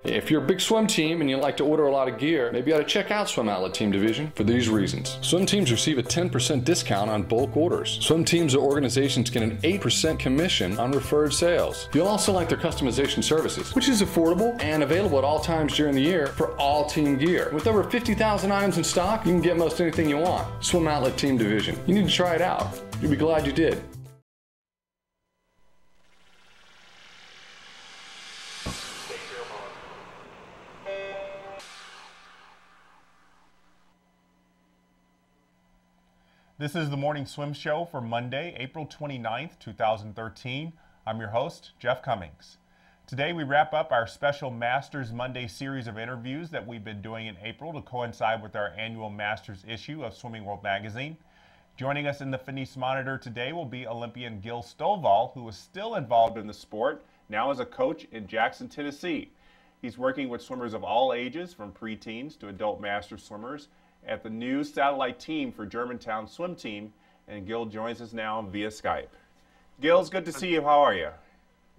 If you're a big swim team and you like to order a lot of gear, maybe you ought to check out Swim Outlet Team Division for these reasons. Swim teams receive a 10% discount on bulk orders. Swim teams or organizations get an 8% commission on referred sales. You'll also like their customization services, which is affordable and available at all times during the year for all team gear. With over 50,000 items in stock, you can get most anything you want. Swim Outlet Team Division. You need to try it out. You'll be glad you did. This is the Morning Swim Show for Monday, April 29th, 2013. I'm your host, Jeff Cummings. Today we wrap up our special Masters Monday series of interviews that we've been doing in April to coincide with our annual Masters issue of Swimming World Magazine. Joining us in the Finish Monitor today will be Olympian Gil Stovall, who is still involved in the sport, now as a coach in Jackson, Tennessee. He's working with swimmers of all ages, from preteens to adult master swimmers, at the new satellite team for Germantown swim team, and Gil joins us now via Skype. Gil, it's good to see you. How are you?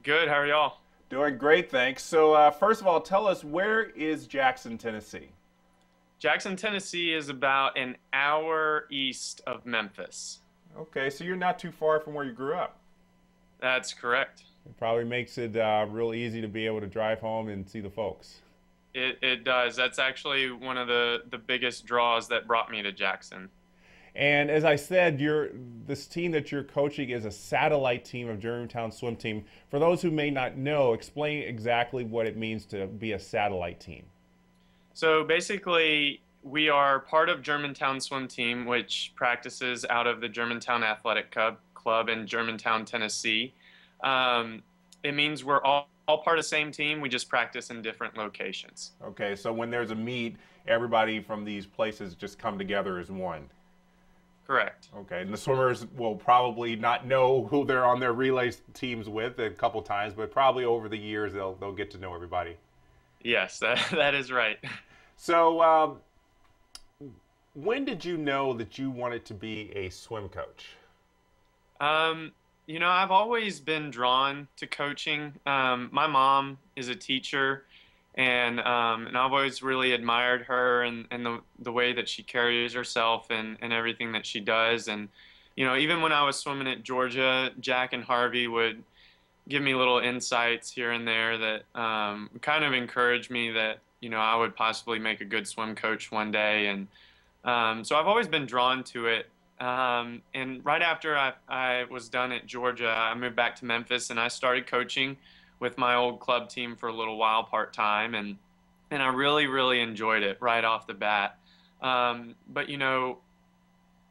Good. How are y'all? Doing great, thanks. So first of all, tell us, where is Jackson, Tennessee? Jackson, Tennessee is about an hour east of Memphis. Okay, so you're not too far from where you grew up. That's correct. It probably makes it real easy to be able to drive home and see the folks. It does. That's actually one of the biggest draws that brought me to Jackson. And as I said, this team that you're coaching is a satellite team of Germantown Swim Team. For those who may not know, explain exactly what it means to be a satellite team. So basically, we are part of Germantown Swim Team, which practices out of the Germantown Athletic Club in Germantown, Tennessee. It means we're all part of the same team. We just practice in different locations. Okay, so when there's a meet, everybody from these places just come together as one. Correct. Okay, and the swimmers will probably not know who they're on their relay teams with a couple times, but probably over the years they'll get to know everybody. Yes, that is right. So when did you know that you wanted to be a swim coach? You know, I've always been drawn to coaching. My mom is a teacher, and I've always really admired her and the way that she carries herself and everything that she does. And, you know, even when I was swimming at Georgia, Jack and Harvey would give me little insights here and there that kind of encouraged me that, you know, I would possibly make a good swim coach one day. And so I've always been drawn to it. And right after I was done at Georgia, I moved back to Memphis and I started coaching with my old club team for a little while part-time, and I really, really enjoyed it right off the bat. But, you know,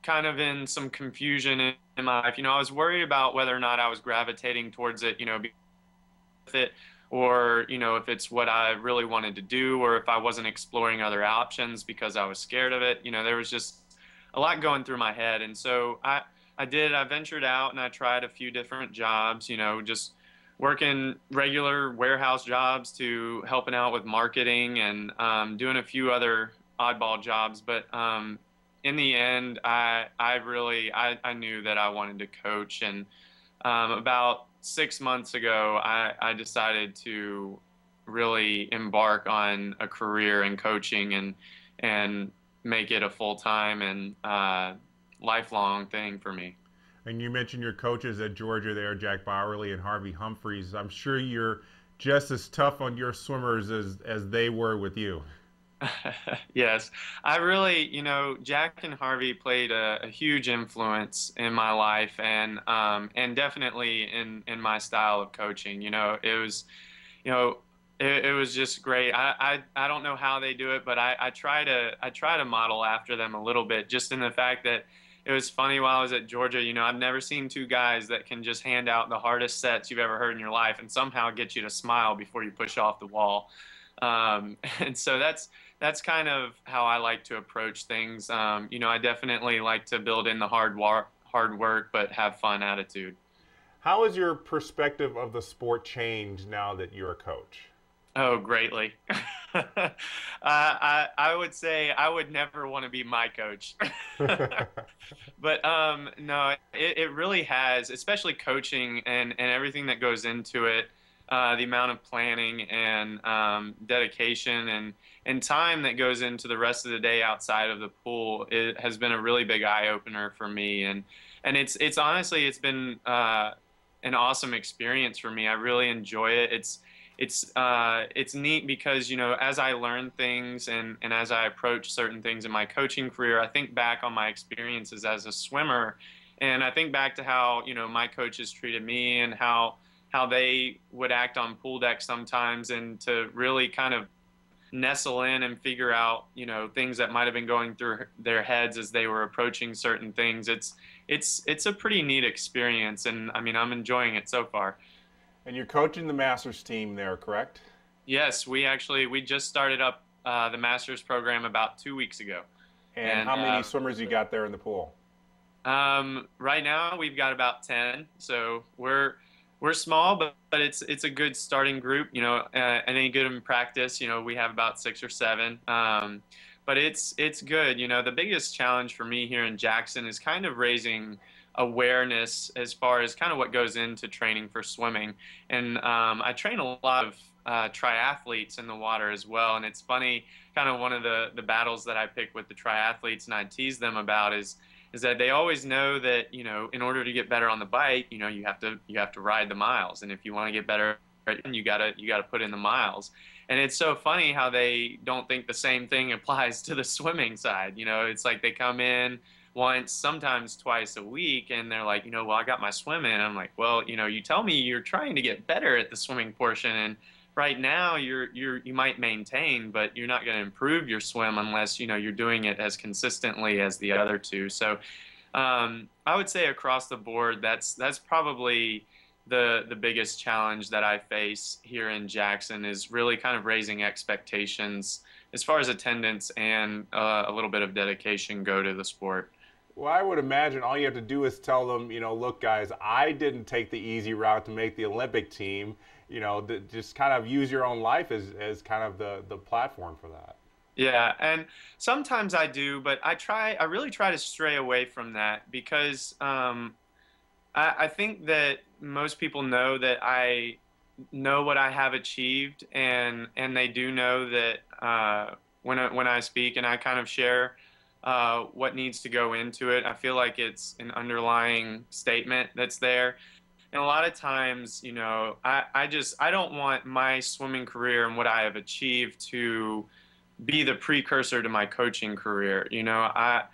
kind of in some confusion in my life, you know, I was worried about whether or not I was gravitating towards it, you know, with it, or, you know, if it's what I really wanted to do, or if I wasn't exploring other options because I was scared of it. You know, there was just a lot going through my head. And so I ventured out and I tried a few different jobs, you know, just working regular warehouse jobs to helping out with marketing and doing a few other oddball jobs. But in the end, I knew that I wanted to coach. And about 6 months ago, I decided to really embark on a career in coaching and make it a full-time and lifelong thing for me. And you mentioned your coaches at Georgia there, Jack Bauerle and Harvey Humphries. I'm sure you're just as tough on your swimmers as they were with you. Yes, I really, you know, Jack and Harvey played a huge influence in my life and definitely in my style of coaching. You know, it was, you know, it was just great. I don't know how they do it, but I try to model after them a little bit, just in the fact that it was funny while I was at Georgia. You know, I've never seen two guys that can just hand out the hardest sets you've ever heard in your life and somehow get you to smile before you push off the wall. And so that's kind of how I like to approach things. You know, I definitely like to build in the hard work, but have fun attitude. How has your perspective of the sport changed now that you're a coach? Oh, greatly. I would say I would never want to be my coach. But no, it really has, especially coaching and everything that goes into it. the amount of planning and dedication and time that goes into the rest of the day outside of the pool, it has been a really big eye opener for me. And it's honestly, it's been an awesome experience for me. I really enjoy it. It's neat because, you know, as I learn things and as I approach certain things in my coaching career, I think back on my experiences as a swimmer, and I think back to how, you know, my coaches treated me and how they would act on pool deck sometimes, and to really kind of nestle in and figure out, you know, things that might have been going through their heads as they were approaching certain things. It's a pretty neat experience, and I mean, I'm enjoying it so far. And you're coaching the Masters team there, correct? Yes, we just started up the Masters program about 2 weeks ago. And how many swimmers you got there in the pool? Right now we've got about 10, so we're small, but it's a good starting group. You know, any good in practice, you know, we have about 6 or 7. But it's good. You know, the biggest challenge for me here in Jackson is kind of raising awareness as far as kind of what goes into training for swimming. And I train a lot of triathletes in the water as well. And it's funny, kind of one of the battles that I pick with the triathletes and I tease them about is that they always know that, you know, in order to get better on the bike, you know, you have to ride the miles. And if you want to get better, you gotta put in the miles. And it's so funny how they don't think the same thing applies to the swimming side. You know, it's like they come in once, sometimes twice a week, and they're like, you know, well, I got my swim in. And I'm like, well, you know, you tell me you're trying to get better at the swimming portion, and right now you might maintain, but you're not going to improve your swim unless, you know, you're doing it as consistently as the other two. So I would say across the board, that's probably the biggest challenge that I face here in Jackson, is really kind of raising expectations as far as attendance and a little bit of dedication go to the sport. Well, I would imagine all you have to do is tell them, you know, look, guys, I didn't take the easy route to make the Olympic team. You know, just kind of use your own life as kind of the platform for that. Yeah, and sometimes I do, but I really try to stray away from that, because I think that most people know that I know what I have achieved, and they do know that when I speak and I kind of share what needs to go into it, I feel like it's an underlying statement that's there. And a lot of times, you know, I don't want my swimming career and what I have achieved to be the precursor to my coaching career. You know, I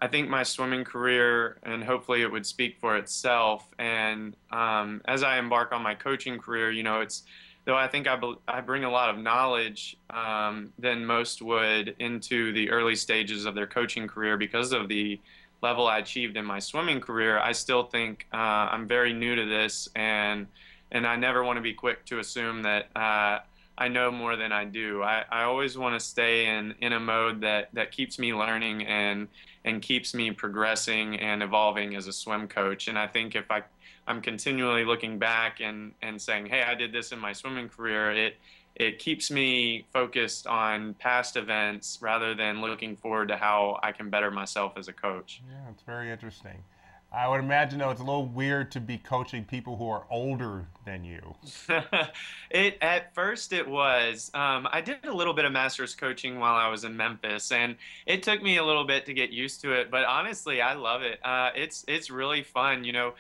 think my swimming career, and hopefully it would speak for itself. And as I embark on my coaching career, you know, though I think I bring a lot of knowledge than most would into the early stages of their coaching career because of the level I achieved in my swimming career, I still think I'm very new to this, and I never want to be quick to assume that I know more than I do. I always want to stay in a mode that keeps me learning and keeps me progressing and evolving as a swim coach. And I think if I'm continually looking back and saying, hey, I did this in my swimming career, it keeps me focused on past events rather than looking forward to how I can better myself as a coach. Yeah, it's very interesting. I would imagine, though, it's a little weird to be coaching people who are older than you. At first it was. I did a little bit of master's coaching while I was in Memphis, and it took me a little bit to get used to it, but honestly, I love it. It's really fun, you know.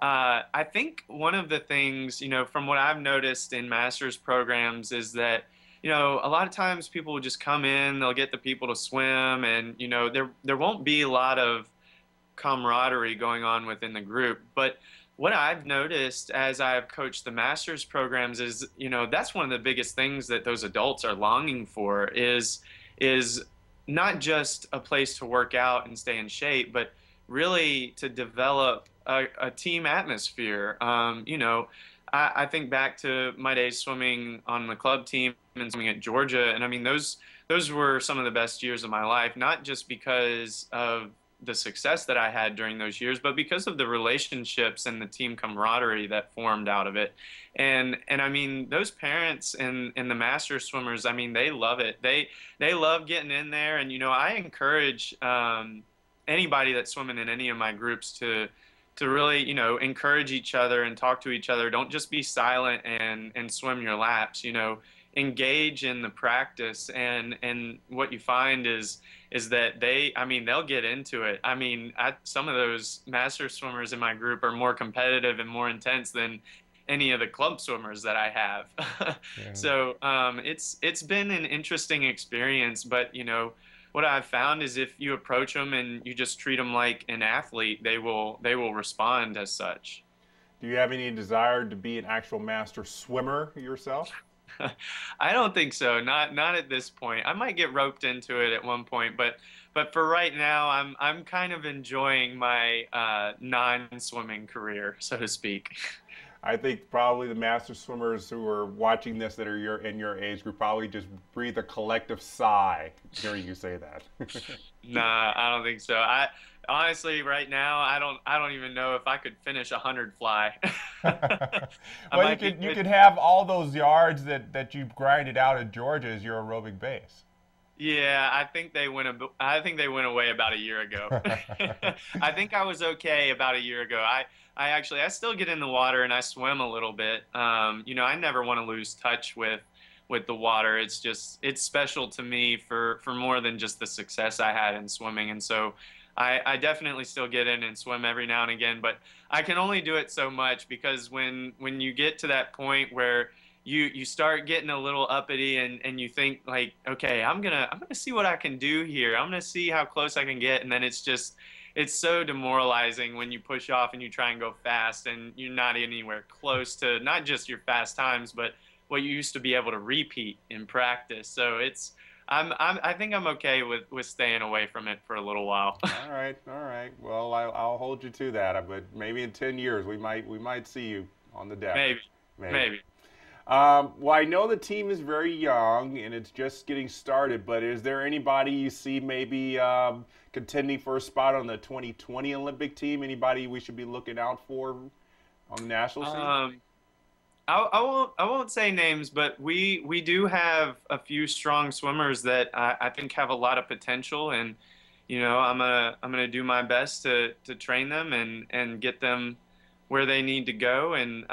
I think one of the things, you know, from what I've noticed in master's programs is that, you know, a lot of times people will just come in, they'll get the people to swim, and, you know, there won't be a lot of camaraderie going on within the group. But what I've noticed as I've coached the master's programs is, you know, that's one of the biggest things that those adults are longing for is not just a place to work out and stay in shape, but really to develop a team atmosphere. You know, I think back to my days swimming on the club team and swimming at Georgia, and I mean those were some of the best years of my life, not just because of the success that I had during those years, but because of the relationships and the team camaraderie that formed out of it. And I mean, those parents and the master swimmers, I mean, they love it. They love getting in there. And, you know, I encourage anybody that's swimming in any of my groups to to really, encourage each other and talk to each other. Don't just be silent and swim your laps, engage in the practice. And what you find is that they'll get into it. Some of those master swimmers in my group are more competitive and more intense than any of the club swimmers that I have. Yeah. So it's been an interesting experience, but what I've found is if you approach them and you just treat them like an athlete, they will respond as such. Do you have any desire to be an actual master swimmer yourself? I don't think so. Not at this point. I might get roped into it at one point, but for right now, I'm kind of enjoying my non-swimming career, so to speak. I think probably the master swimmers who are watching this that are in your age group probably just breathe a collective sigh hearing you say that. Nah, I don't think so. I honestly, right now, I don't even know if I could finish 100 fly. Well, you could have all those yards that you grinded out at Georgia as your aerobic base. Yeah, I think they went away about a year ago. I think I was okay about a year ago. I still get in the water and I swim a little bit. I never want to lose touch with the water. It's special to me for more than just the success I had in swimming. And so I definitely still get in and swim every now and again, but I can only do it so much because when you get to that point where you start getting a little uppity and you think like, okay, I'm gonna see what I can do here. I'm gonna see how close I can get, and then it's so demoralizing when you push off and you try and go fast and you're not anywhere close to not just your fast times, but what you used to be able to repeat in practice. So I think I'm okay with staying away from it for a little while. All right. Well, I'll hold you to that. But maybe in 10 years we might see you on the deck. Maybe. Well, I know the team is very young and it's just getting started, but is there anybody you see maybe contending for a spot on the 2020 Olympic team? Anybody we should be looking out for on the national scene? I won't say names, but we do have a few strong swimmers that I think have a lot of potential, and I'm gonna do my best to train them and get them where they need to go. And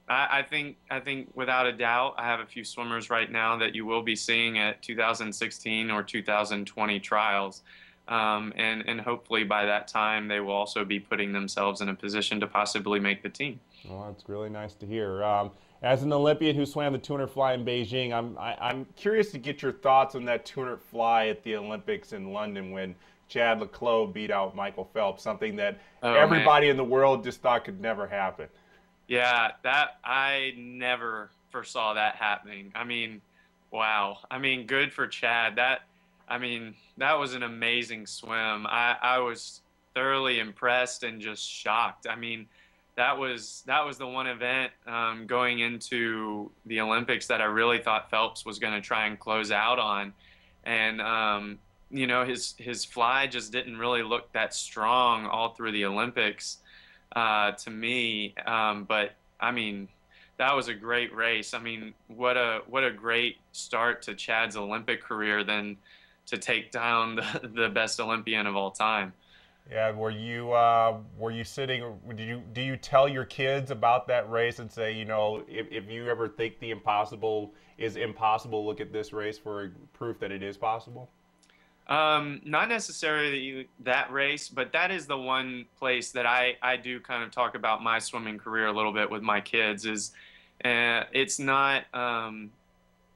I think without a doubt, I have a few swimmers right now that you will be seeing at 2016 or 2020 trials. And hopefully by that time, they will also be putting themselves in a position to possibly make the team. Well, that's really nice to hear. As an Olympian who swam the 200 fly in Beijing, I'm curious to get your thoughts on that 200 fly at the Olympics in London when Chad Leclos beat out Michael Phelps, something that everybody in the world just thought could never happen. Yeah, that I never foresaw that happening. Wow. Good for Chad. That was an amazing swim. I was thoroughly impressed and just shocked. That was the one event going into the Olympics that I really thought Phelps was going to try and close out on. And, his fly just didn't really look that strong all through the Olympics to me. But, that was a great race. What a great start to Chad's Olympic career than to take down the best Olympian of all time. Yeah, were you sitting? Do you tell your kids about that race and say, if you ever think the impossible is impossible, look at this race for proof that it is possible? Not necessarily that race, but that is the one place that I do kind of talk about my swimming career a little bit with my kids. It's not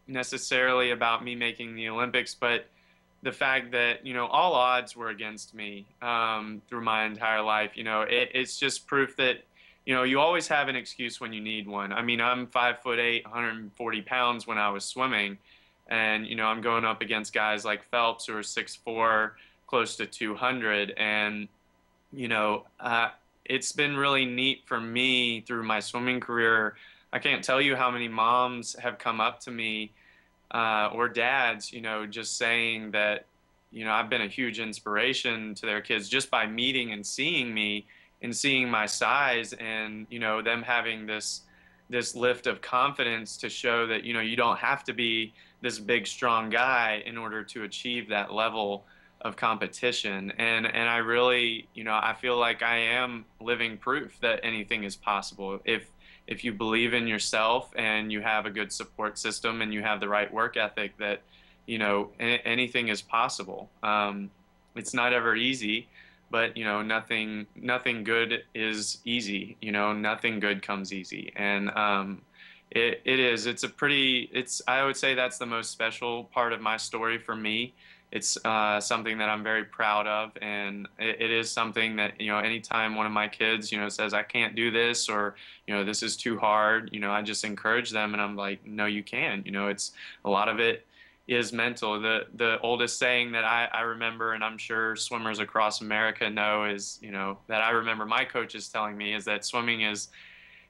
necessarily about me making the Olympics, but the fact that, all odds were against me through my entire life. It's just proof that, you always have an excuse when you need one. I'm 5'8", 140 pounds when I was swimming, and, I'm going up against guys like Phelps who are 6'4", close to 200. And, it's been really neat for me through my swimming career. I can't tell you how many moms have come up to me or dads, just saying that, I've been a huge inspiration to their kids just by meeting and seeing me and seeing my size, and, them having this lift of confidence to show that, you don't have to be this big, strong guy in order to achieve that level competition. And I really, I feel like I am living proof that anything is possible if you believe in yourself and you have a good support system and you have the right work ethic, that anything is possible. It's not ever easy, but nothing good is easy. Nothing good comes easy. And I would say that's the most special part of my story for me. It's something that I'm very proud of, and it is something that, anytime one of my kids, says I can't do this, or, this is too hard, I just encourage them, and I'm like, no, you can. It's a lot of it is mental. The oldest saying that I remember, and I'm sure swimmers across America know, is, that I remember my coaches telling me, is that swimming is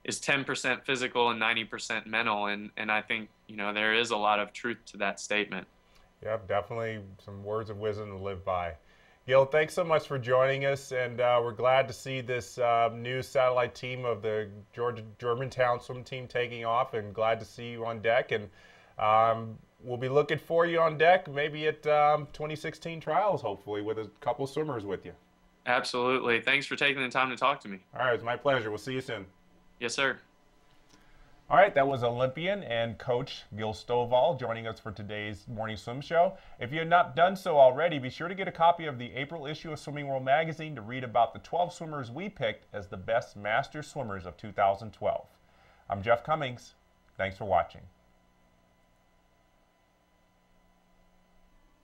10% physical and 90% mental, and I think, there is a lot of truth to that statement. Yep, definitely some words of wisdom to live by. Gil, thanks so much for joining us, and we're glad to see this new satellite team of the Germantown swim team taking off, and glad to see you on deck. And we'll be looking for you on deck, maybe at 2016 trials, hopefully, with a couple swimmers with you. Absolutely. Thanks for taking the time to talk to me. All right, it's my pleasure. We'll see you soon. Yes, sir. All right, that was Olympian and Coach Gil Stovall joining us for today's Morning Swim Show. If you have not done so already, be sure to get a copy of the April issue of Swimming World Magazine to read about the 12 swimmers we picked as the best master swimmers of 2012. I'm Jeff Cummings. Thanks for watching.